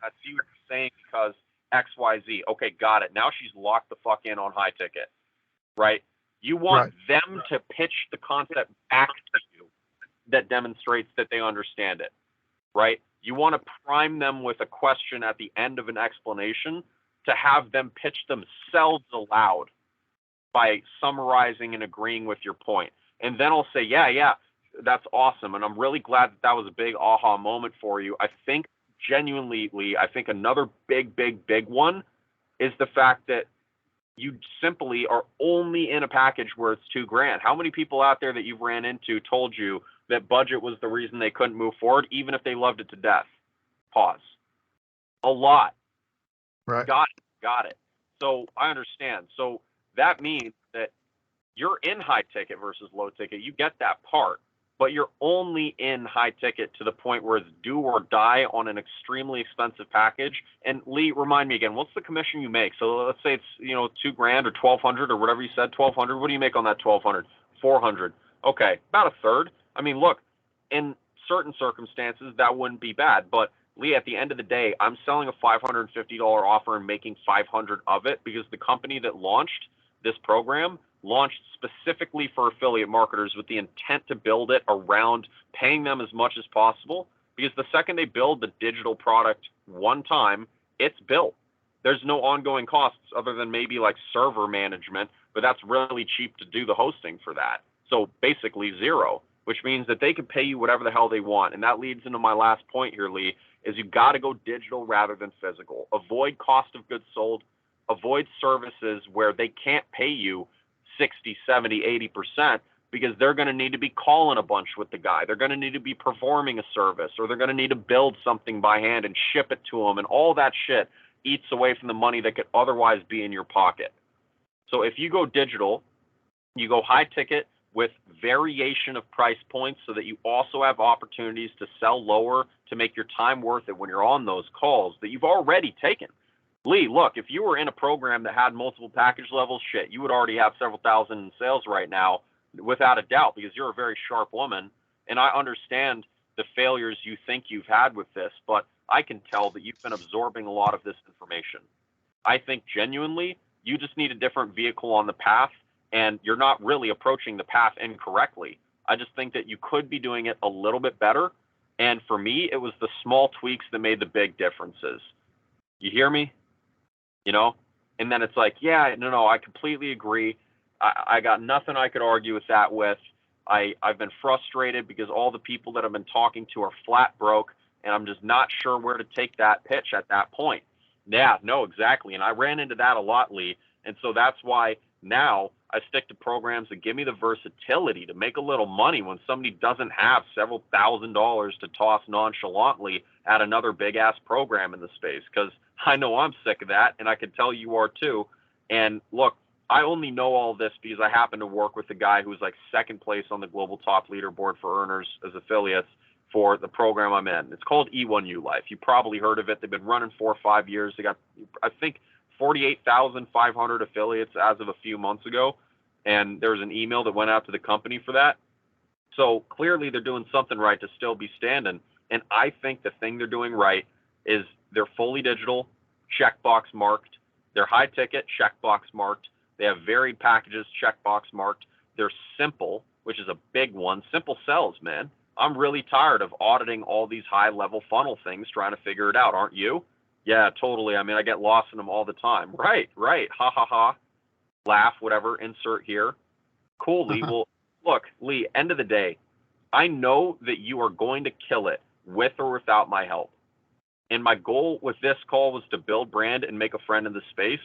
I see what you're saying because XYZ. Okay, got it. Now she's locked the fuck in on high ticket, right? You want them to pitch the concept back to you that demonstrates that they understand it, right? You want to prime them with a question at the end of an explanation to have them pitch themselves aloud by summarizing and agreeing with your point. And then I'll say, yeah, that's awesome. And I'm really glad that that was a big aha moment for you. I think genuinely, Lee, I think another big one is the fact that you simply are only in a package where it's $2,000. How many people out there that you've ran into told you that budget was the reason they couldn't move forward, even if they loved it to death? Pause. A lot. Right. Got it. So I understand. So that means that you're in high ticket versus low ticket. You get that part, but you're only in high ticket to the point where it's do or die on an extremely expensive package. And Lee, remind me again, what's the commission you make? So let's say it's, $2,000 or 1,200 or whatever you said, 1,200. What do you make on that 1,200? 400. Okay, about a third. I mean, look, in certain circumstances that wouldn't be bad, but Lee, at the end of the day, I'm selling a $550 offer and making 500 of it because the company that launched this program launched specifically for affiliate marketers with the intent to build it around paying them as much as possible, because the second they build the digital product one time, it's built. There's no ongoing costs other than maybe like server management, but that's really cheap to do the hosting for that. So basically zero, which means that they can pay you whatever the hell they want. And that leads into my last point here, Lee, is you got to go digital rather than physical. Avoid cost of goods sold. Avoid services where they can't pay you 60, 70, 80% because they're going to need to be calling a bunch with the guy. They're going to need to be performing a service, or they're going to need to build something by hand and ship it to them. And all that shit eats away from the money that could otherwise be in your pocket. So if you go digital, you go high ticket with variation of price points so that you also have opportunities to sell lower to make your time worth it when you're on those calls that you've already taken. Lee, look, if you were in a program that had multiple package levels, shit, you would already have several thousand in sales right now, without a doubt, because you're a very sharp woman. And I understand the failures you think you've had with this, but I can tell that you've been absorbing a lot of this information. I think genuinely you just need a different vehicle on the path, and you're not really approaching the path incorrectly. I just think that you could be doing it a little bit better. And for me, it was the small tweaks that made the big differences. You hear me? And then it's like, yeah, no, I completely agree. I got nothing I could argue with that with. I've been frustrated because all the people that I've been talking to are flat broke, and I'm just not sure where to take that pitch at that point. Yeah, no, exactly. And I ran into that a lot, Lee. And so that's why now I stick to programs that give me the versatility to make a little money when somebody doesn't have several $1,000s to toss nonchalantly at another big ass program in the space. Because I know I'm sick of that, and I can tell you are too. And look, I only know all this because I happen to work with a guy who's like second place on the global top leaderboard for earners as affiliates for the program I'm in. It's called E1U Life. You probably heard of it. They've been running 4 or 5 years. They got, I think, 48,500 affiliates as of a few months ago. And there was an email that went out to the company for that. So clearly they're doing something right to still be standing. And I think the thing they're doing right is they're fully digital, checkbox marked. They're high ticket, checkbox marked. They have varied packages, checkbox marked. They're simple, which is a big one. Simple sells, man. I'm really tired of auditing all these high level funnel things, trying to figure it out. Aren't you? Yeah, totally. I mean, I get lost in them all the time. Right. Ha ha ha. Laugh, whatever, insert here. Cool, Lee. Well, look, Lee, end of the day, I know that you are going to kill it with or without my help. And my goal with this call was to build brand and make a friend in the space.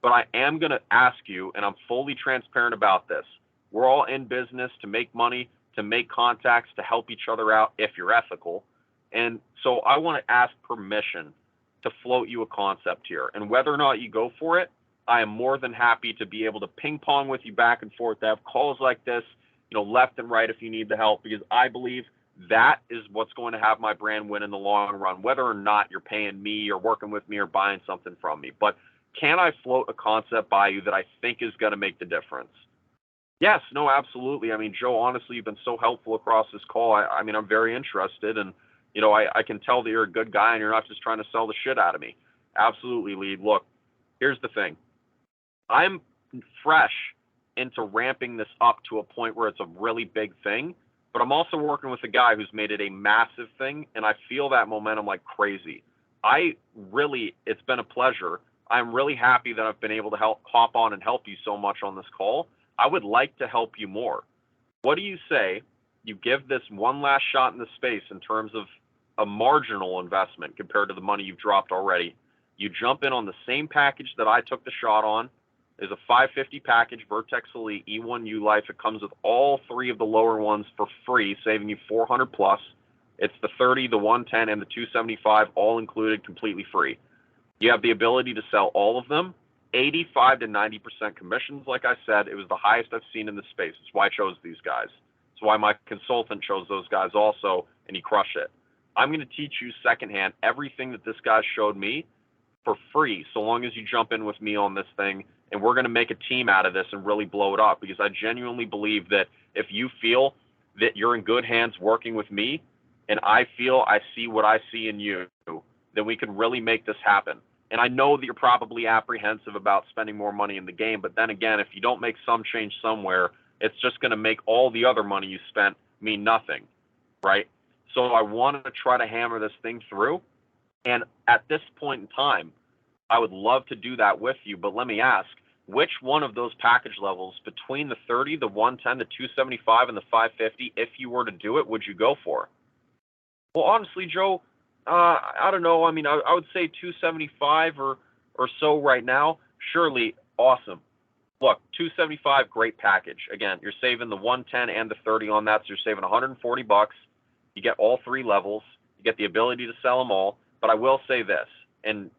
But I am going to ask you, and I'm fully transparent about this. We're all in business to make money, to make contacts, to help each other out if you're ethical. And so I want to ask permission to float you a concept here. And whether or not you go for it, I am more than happy to be able to ping pong with you back and forth, to have calls like this, left and right if you need the help, because I believe that is what's going to have my brand win in the long run, whether or not you're paying me or working with me or buying something from me. But can I float a concept by you that I think is going to make the difference? Yes, no, absolutely. I mean, Joe, honestly, you've been so helpful across this call. I mean, I'm very interested. And, You know, I can tell that you're a good guy and you're not just trying to sell the shit out of me. Absolutely, Lee. Look, here's the thing. I'm fresh into ramping this up to a point where it's a really big thing, but I'm also working with a guy who's made it a massive thing, and I feel that momentum like crazy. It's been a pleasure. I'm really happy that I've been able to hop on and help you so much on this call. I would like to help you more. What do you say you give this one last shot in the space in terms of a marginal investment compared to the money you've dropped already? You jump in on the same package that I took the shot on. There's a 550 package, Vertex Elite E1U Life. It comes with all three of the lower ones for free, saving you 400 plus. It's the 30, the 110, and the 275, all included, completely free. You have the ability to sell all of them. 85 to 90% commissions, like I said. It was the highest I've seen in the space. That's why I chose these guys. That's why my consultant chose those guys also, and he crushed it. I'm going to teach you secondhand everything that this guy showed me for free, so long as you jump in with me on this thing, and we're going to make a team out of this and really blow it up, because I genuinely believe that if you feel that you're in good hands working with me, and I feel I see what I see in you, then we can really make this happen. And I know that you're probably apprehensive about spending more money in the game, but then again, if you don't make some change somewhere, it's just going to make all the other money you spent mean nothing, right? So I wanted to try to hammer this thing through. And at this point in time, I would love to do that with you, but let me ask, which one of those package levels between the 30, the 110, the 275, and the 550, if you were to do it, would you go for? Well, honestly, Joe, I don't know. I mean, I would say 275 or so right now. Surely, awesome. Look, 275, great package. Again, you're saving the 110 and the 30 on that, so you're saving 140 bucks. You get all three levels. You get the ability to sell them all. But I will say this, and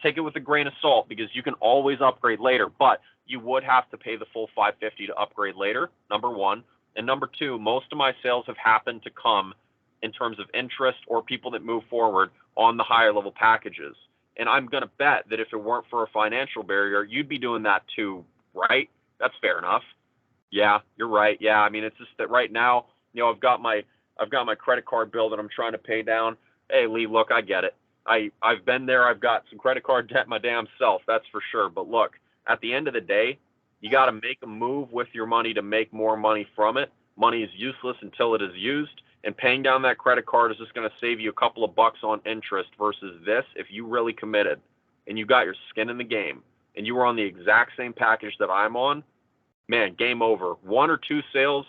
take it with a grain of salt, because you can always upgrade later, but you would have to pay the full 550 to upgrade later, number one. And number two, most of my sales have happened to come in terms of interest or people that move forward on the higher level packages. And I'm going to bet that if it weren't for a financial barrier, you'd be doing that too, right? That's fair enough. Yeah, you're right. Yeah, I mean, it's just that right now, you know, I've got my credit card bill that I'm trying to pay down. Hey, Lee, look, I get it. I've been there. I've got some credit card debt my damn self, that's for sure. But look, at the end of the day, you got to make a move with your money to make more money from it. Money is useless until it is used. And paying down that credit card is just going to save you a couple of bucks on interest versus this. If you really committed and you got your skin in the game and you were on the exact same package that I'm on, man, game over. One or two sales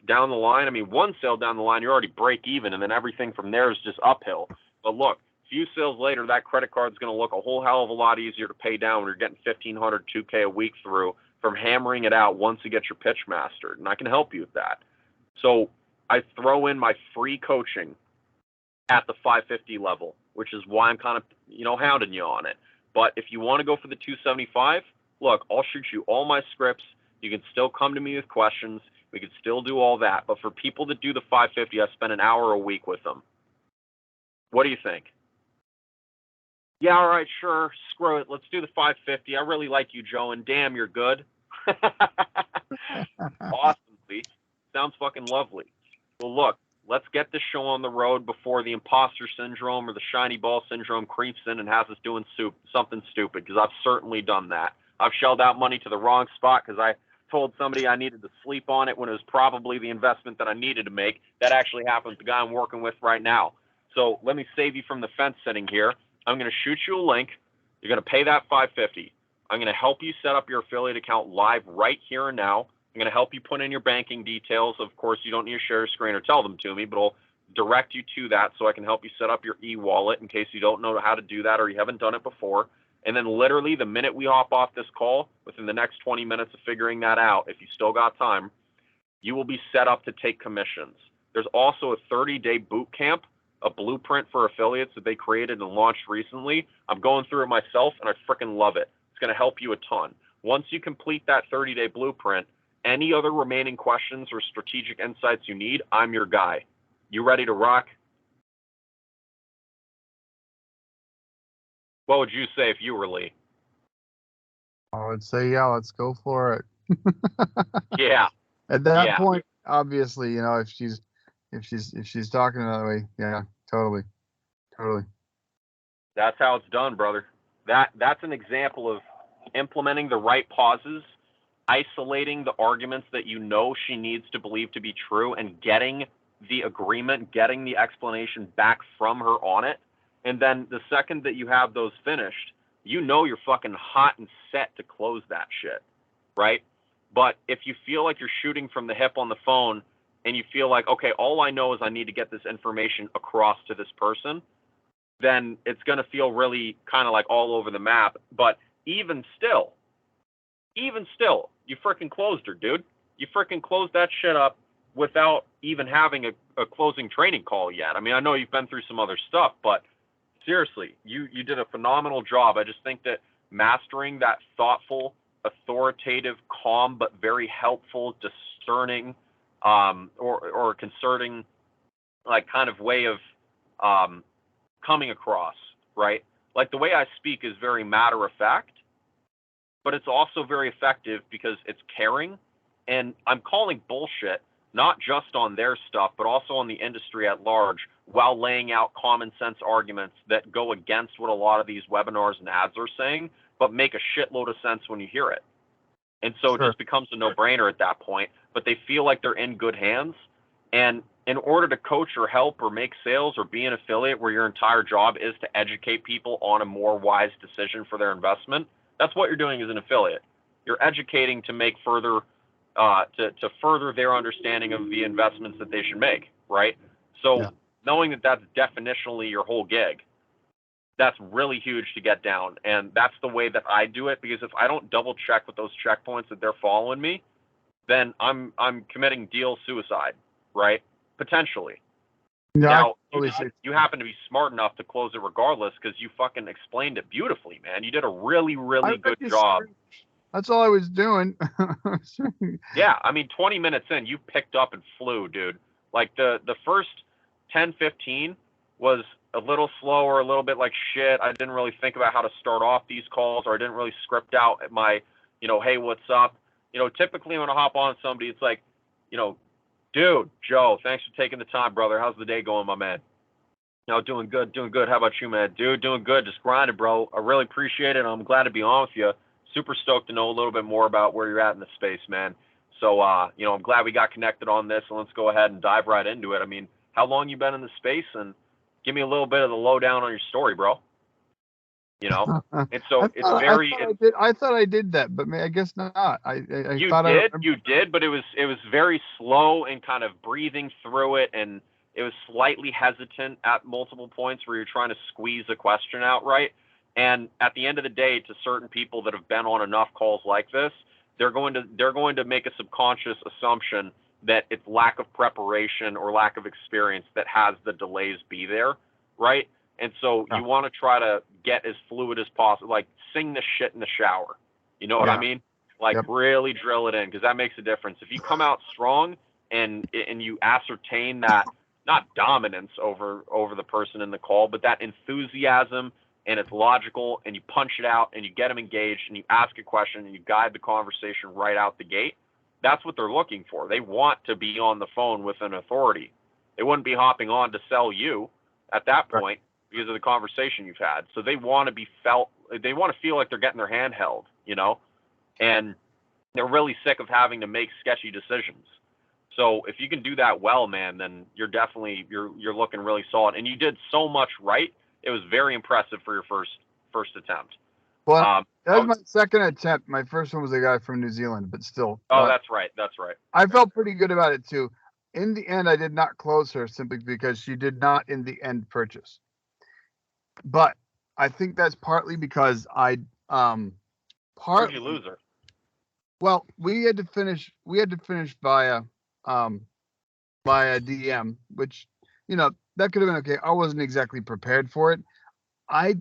down the line. I mean, one sale down the line, you're already break even, and then everything from there is just uphill. But look, a few sales later, that credit card is going to look a whole hell of a lot easier to pay down when you're getting $1,500, $2K a week through from hammering it out once you get your pitch mastered. And I can help you with that. So I throw in my free coaching at the 550 level, which is why I'm kind of, you know, hounding you on it. But if you want to go for the 275, look, I'll shoot you all my scripts. You can still come to me with questions. We can still do all that. But for people that do the 550, I spend an hour a week with them. What do you think? Yeah, all right, sure. Screw it. Let's do the 550. I really like you, Joe, and damn, you're good. Awesome, Lee. Sounds fucking lovely. Well, look, let's get this show on the road before the imposter syndrome or the shiny ball syndrome creeps in and has us doing something stupid, because I've certainly done that. I've shelled out money to the wrong spot because I told somebody I needed to sleep on it when it was probably the investment that I needed to make. That actually happened with the guy I'm working with right now. So let me save you from the fence sitting here. I'm going to shoot you a link. You're going to pay that $550. I'm going to help you set up your affiliate account live right here and now. I'm going to help you put in your banking details. Of course, you don't need to share your screen or tell them to me, but I'll direct you to that so I can help you set up your e-wallet in case you don't know how to do that or you haven't done it before. And then literally the minute we hop off this call, within the next 20 minutes of figuring that out, if you still got time, you will be set up to take commissions. There's also a 30-day boot camp, a blueprint for affiliates that they created and launched recently. I'm going through it myself, and I freaking love it. It's going to help you a ton. Once you complete that 30-day blueprint, any other remaining questions or strategic insights you need, I'm your guy. You ready to rock? What would you say if you were Lee? I would say, yeah, let's go for it. Yeah. At that point, obviously, you know, if she's talking that way, yeah, Totally. That's how it's done, brother. That's an example of implementing the right pauses, isolating the arguments that you know she needs to believe to be true, and getting the agreement, getting the explanation back from her on it. And then the second that you have those finished, you know you're fucking hot and set to close that shit, right? But if you feel like you're shooting from the hip on the phone and you feel like, okay, all I know is I need to get this information across to this person, then it's going to feel really kind of like all over the map. But even still, you freaking closed her, dude. You freaking closed that shit up without even having a closing training call yet. I mean, I know you've been through some other stuff, but seriously, you did a phenomenal job. I just think that mastering that thoughtful, authoritative, calm, but very helpful, discerning, or concerning, like, kind of way of coming across, right? Like, the way I speak is very matter of fact, but it's also very effective because it's caring, and I'm calling bullshit not just on their stuff, but also on the industry at large, while laying out common sense arguments that go against what a lot of these webinars and ads are saying, but make a shitload of sense when you hear it. And so It just becomes a no-brainer at that point, but they feel like they're in good hands. And in order to coach or help or make sales or be an affiliate where your entire job is to educate people on a more wise decision for their investment, that's what you're doing as an affiliate. You're educating to make further to further their understanding of the investments that they should make, right? So knowing that that's definitionally your whole gig, that's really huge to get down. And that's the way that I do it, because if I don't double check with those checkpoints that they're following me, then I'm committing deal suicide, right? Potentially. Yeah, Now, you happen to be smart enough to close it regardless because you fucking explained it beautifully, man. You did a really, really good job. That's all I was doing. Yeah, I mean, 20 minutes in, you picked up and flew, dude. Like, the first 10, 15 was a little slower, a little bit like shit. I didn't really think about how to start off these calls, or I didn't really script out my, hey, what's up? Typically when I hop on somebody, it's like, dude, Joe, thanks for taking the time, brother. How's the day going, my man? Doing good. How about you, man? Dude, doing good. Just grinding, bro. I really appreciate it. I'm glad to be on with you. Super stoked to know a little bit more about where you're at in the space, man. So, I'm glad we got connected on this, and let's go ahead and dive right into it. I mean, how long you been in the space, and give me a little bit of the lowdown on your story, bro. And so I thought I did that, but I guess not. You did, but it was very slow and kind of breathing through it, and it was slightly hesitant at multiple points where you're trying to squeeze a question out right. And at the end of the day, to certain people that have been on enough calls like this, they're going to make a subconscious assumption that it's lack of preparation or lack of experience that has the delays be there, right? And so you want to try to get as fluid as possible, like sing the shit in the shower. You know what I mean? Like really drill it in, because that makes a difference. If you come out strong and you ascertain that, not dominance over the person in the call, but that enthusiasm, and it's logical, and you punch it out, and you get them engaged, and you ask a question, and you guide the conversation right out the gate, that's what they're looking for. They want to be on the phone with an authority. They wouldn't be hopping on to sell you at that point because of the conversation you've had. So they want to feel like they're getting their hand held, and they're really sick of having to make sketchy decisions. So if you can do that well, man, then you're looking really solid. And you did so much right. It was very impressive for your first attempt. Well, that was my second attempt. My first one was a guy from New Zealand, but still. Oh, that's right. I felt pretty good about it too. In the end, I did not close her simply because she did not in the end purchase. But I think that's partly because Where'd you lose her? Well, we had to finish via DM, which that could have been okay. I wasn't exactly prepared for it. I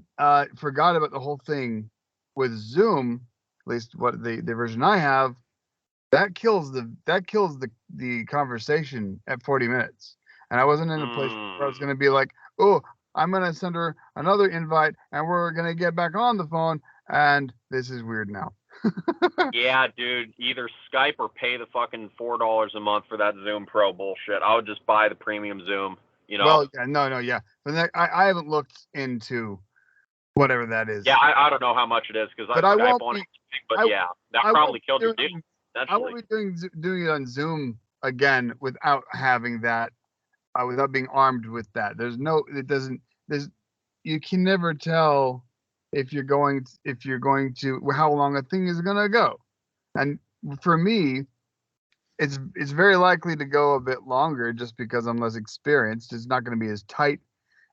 forgot about the whole thing with Zoom, at least what the version I have. That kills the conversation at 40 minutes. And I wasn't in a place where I was going to be like, oh, I'm going to send her another invite and we're going to get back on the phone. And this is weird now. Yeah, dude, either Skype or pay the fucking $4 a month for that Zoom Pro bullshit. I would just buy the premium Zoom. You know? Well, yeah, no, yeah. But I haven't looked into whatever that is. Yeah, I don't know how much it is because But I won't bought be. it, but I yeah, that I probably won't killed be your deal. doing. I Essentially. won't be doing it on Zoom again without having that, without being armed with that. It doesn't. You can never tell if you're going to how long a thing is gonna go, and for me, it's very likely to go a bit longer just because I'm less experienced. It's not going to be as tight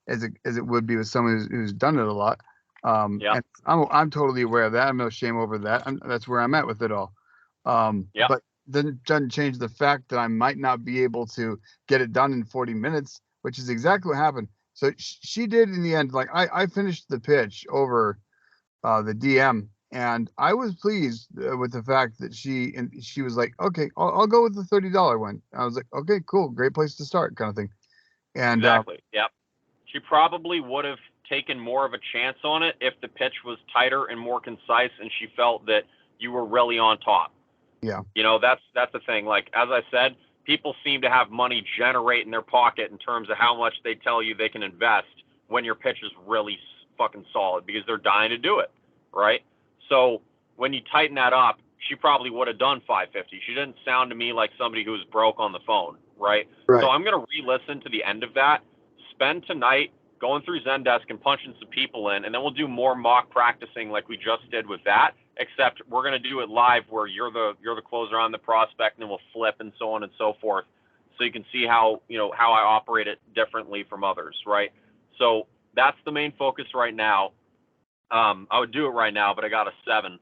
as it would be with someone who's done it a lot. Yeah. And I'm totally aware of that. I'm no shame over that. That's where I'm at with it all. Yeah. But doesn't change the fact that I might not be able to get it done in 40 minutes, which is exactly what happened. So she did in the end. Like I finished the pitch over the DM, and I was pleased with the fact that she was like, okay, I'll go with the $30 one. I was like, okay, cool, great place to start, kind of thing. And Exactly. Yep. She probably would have taken more of a chance on it if the pitch was tighter and more concise, and she felt that you were really on top. Yeah. You know, that's the thing. Like, as I said, people seem to have money generate in their pocket in terms of how much they tell you they can invest when your pitch is really fucking solid because they're dying to do it, right? So when you tighten that up, she probably would have done 550. She didn't sound to me like somebody who was broke on the phone, right? So I'm going to re-listen to the end of that, spend tonight going through Zendesk and punching some people in, and then we'll do more mock practicing like we just did with that, except we're going to do it live where you're the closer on the prospect, and then we'll flip and so on and so forth, so you can see how I operate it differently from others, right? So that's the main focus right now. I would do it right now, but I got a 7.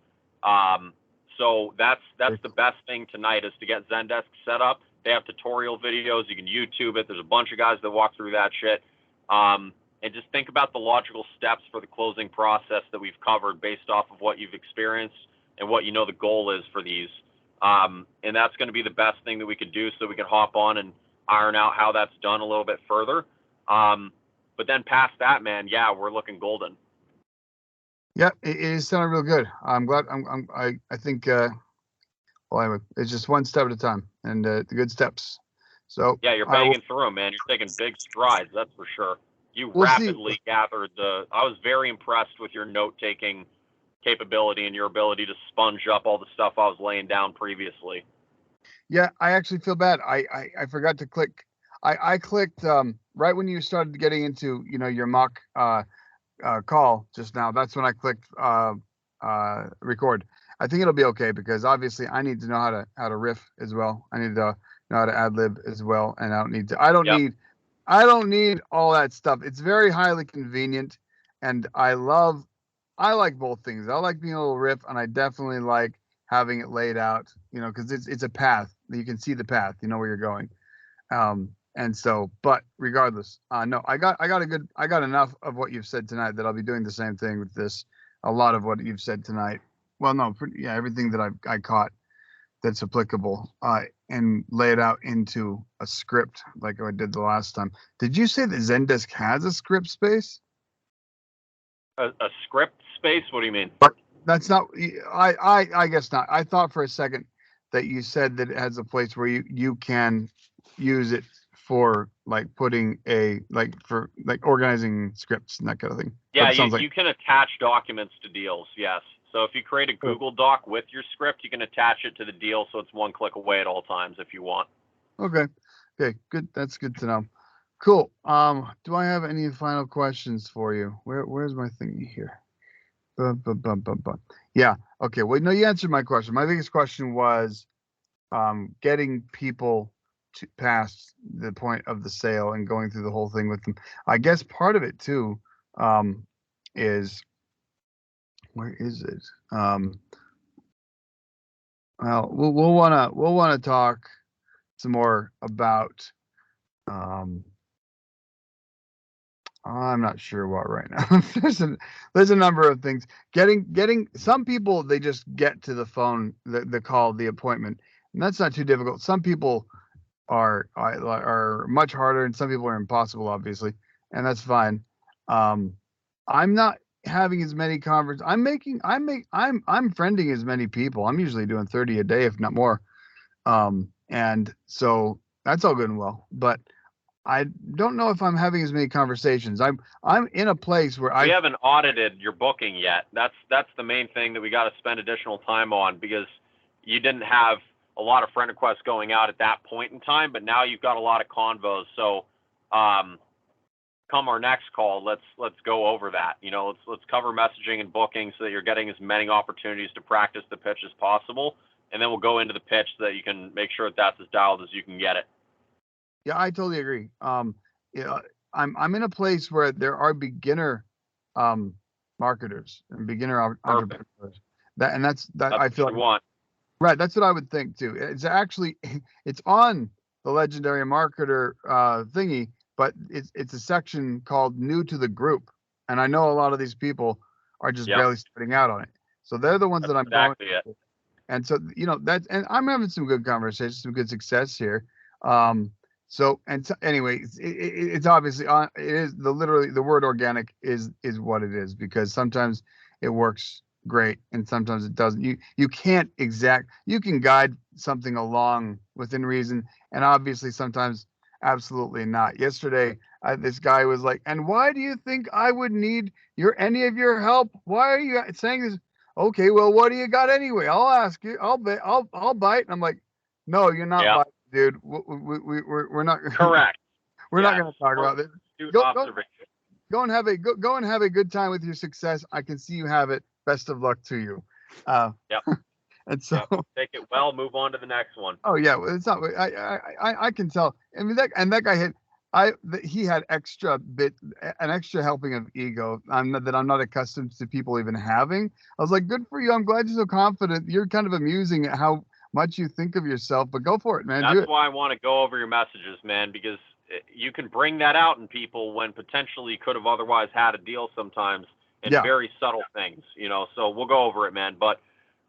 So that's the best thing tonight is to get Zendesk set up. They have tutorial videos. You can YouTube it. There's a bunch of guys that walk through that shit. And just think about the logical steps for the closing process that we've covered based off of what you've experienced and what you know the goal is for these. And that's going to be the best thing that we could do so we can hop on and iron out how that's done a little bit further. But then past that, man, yeah, we're looking golden. Yeah, it is sounding real good. I'm glad. I think. Well, anyway, it's just one step at a time, and the good steps. So yeah, you're banging through them, man. You're taking big strides, that's for sure. You rapidly gathered I was very impressed with your note-taking capability and your ability to sponge up all the stuff I was laying down previously. Yeah, I actually feel bad. I forgot to click. I clicked right when you started getting into your mock call just now. That's when I clicked record. I think it'll be okay because obviously I need to know how to riff as well. I need to know how to ad lib as well, and I don't need all that stuff. It's very highly convenient, and I like both things. I like being able to riff, and I definitely like having it laid out. Because it's a path. You can see the path. You know where you're going. And so, but regardless, no, I got enough of what you've said tonight that I'll be doing the same thing with this. A lot of what you've said tonight. Well, no, everything that I caught that's applicable, and lay it out into a script like I did the last time. Did you say that Zendesk has a script space? A script space? What do you mean? That's not. I guess not. I thought for a second that you said that it has a place where you can use it for like putting for organizing scripts and that kind of thing. Yeah, you can attach documents to deals. Yes. So if you create a Google Doc with your script, you can attach it to the deal, so it's one click away at all times if you want. Okay. Good. That's good to know. Cool. Do I have any final questions for you? Where's my thingy here? Yeah. Okay. Well, no, you answered my question. My biggest question was getting people past the point of the sale and going through the whole thing with them. I guess part of it too is, where is it? Well, we'll wanna talk some more about. I'm not sure what right now. there's a number of things. Getting some people, they just get to the phone, the call, the appointment, and that's not too difficult. Some people are much harder, and some people are impossible, obviously, and that's fine. I'm not having as many conversations. I'm friending as many people. I'm usually doing 30 a day, if not more. And so that's all good and well, but I don't know if I'm having as many conversations. I'm in a place where We haven't audited your booking yet. That's the main thing that we got to spend additional time on, because you didn't have a lot of friend requests going out at that point in time, but now you've got a lot of convos. So, come our next call, let's go over that. You know, let's cover messaging and booking so that you're getting as many opportunities to practice the pitch as possible, and then we'll go into the pitch so that you can make sure that that's as dialed as you can get it. Yeah, I totally agree. Yeah, I'm in a place where there are beginner marketers and beginner entrepreneurs. That's I feel what you like, want. right. That's what I would think too. It's actually it's on the Legendary Marketer thingy, but it's a section called New to the Group, and I know a lot of these people are just Yep, barely starting out on it. So they're the ones that's that I'm going exactly it. to. And so, you know, and I'm having some good conversations, some good success here. Anyway, it's obviously on. It is literally the word organic is what it is, because sometimes it works great and sometimes it doesn't. You can't you can guide something along within reason, and obviously sometimes absolutely not. Yesterday, this guy was like, "And why do you think I would need any of your help? Why are you saying this?" Okay, well, what do you got anyway? I'll ask you. I'll bet. I'll bite. And I'm like, no, you're not Yeah, biting, dude. We're not. correct. We're not Yes, going to talk about this. astute Go observation. go and have a good time with your success. I can see you have it. Best of luck to you. Yep. And so, Yep. Take it well. Move on to the next one. oh yeah, well, it's not. I can tell. I mean that guy had. He had an extra helping of ego. I'm not accustomed to people even having. I was like, good for you. I'm glad you're so confident. You're kind of amusing at how much you think of yourself, but go for it, man. Do That's it. why I want to go over your messages, man, because you can bring that out in people when potentially you could have otherwise had a deal sometimes, in Yeah. very subtle things, you know. So we'll go over it, man. But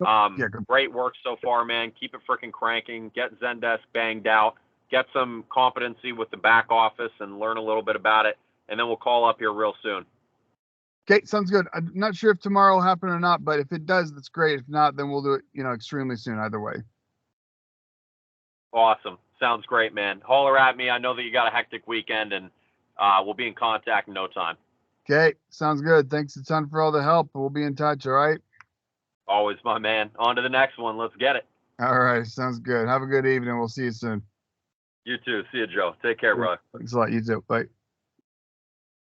Yeah. great work so far, man. Keep it freaking cranking. Get Zendesk banged out. Get some competency with the back office and learn a little bit about it. And then we'll call up here real soon. Okay, sounds good. I'm not sure if tomorrow will happen or not, but if it does, that's great. If not, then we'll do it, extremely soon either way. Awesome. Sounds great, man. Holler at me. I know that you got a hectic weekend, and we'll be in contact in no time. Okay, sounds good. Thanks a ton for all the help. We'll be in touch, all right? Always, my man. On to the next one. Let's get it. All right, sounds good. Have a good evening. We'll see you soon. You too. See you, Joe. Take care, brother. Thanks a lot. You too. Bye.